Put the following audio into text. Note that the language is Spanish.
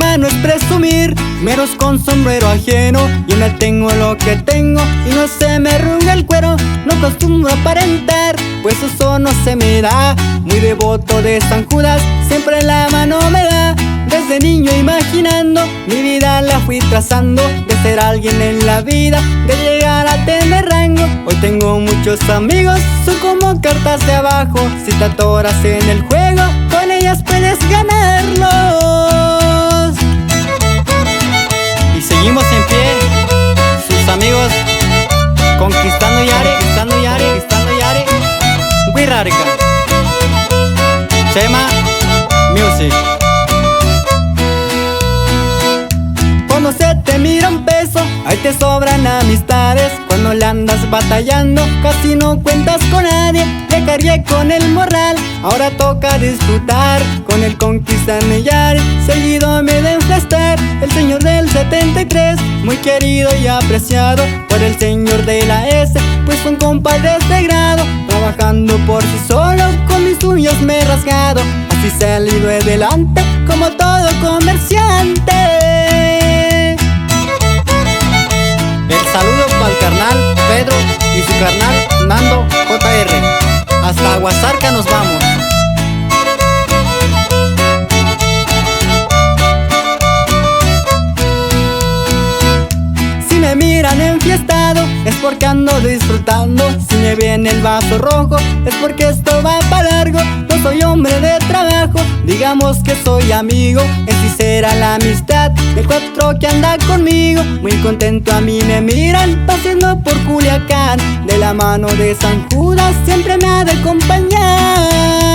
vida no es presumir, menos con sombrero ajeno. Yo me tengo lo que tengo y no se me arruga el cuero. No acostumbro a aparentar, pues eso no se me da. Muy devoto de San Judas, siempre la mano me da. Desde niño imaginando, mi vida la fui trazando. De ser alguien en la vida, de llegar a tener rango. Hoy tengo muchos amigos, son como cartas de abajo. Si te atoras en el juego, con ellas puedes ganarlos. Y seguimos en pie, sus amigos, conquistando Yare, conquistando Yare, conquistando Yare. Wirrarika, Chema Music. Cuando se te mira un peso, ahí te sobran amistades. Cuando le andas batallando, casi no cuentas con nadie. Le cargué con el morral, ahora toca disfrutar. Con el conquistando Yare, seguido me de enfrestar. El señor del 73, muy querido y apreciado por el señor de la S, pues son compadres de grado. Trabajando por sí solo, con mis uñas me he rasgado. Así he salido adelante, como todo comerciante. El saludo para el carnal Pedro y su carnal Nando JR. Hasta Aguasarca nos vamos. Si me miran enfiestado, es porque ando disfrutando. Si me viene el vaso rojo, es porque esto va para largo. No soy hombre de trabajo, digamos que soy amigo. Es sincera la amistad del cuatro que anda conmigo. Muy contento a mí me miran, paseando por Culiacán. De la mano de San Judas siempre me ha de acompañar.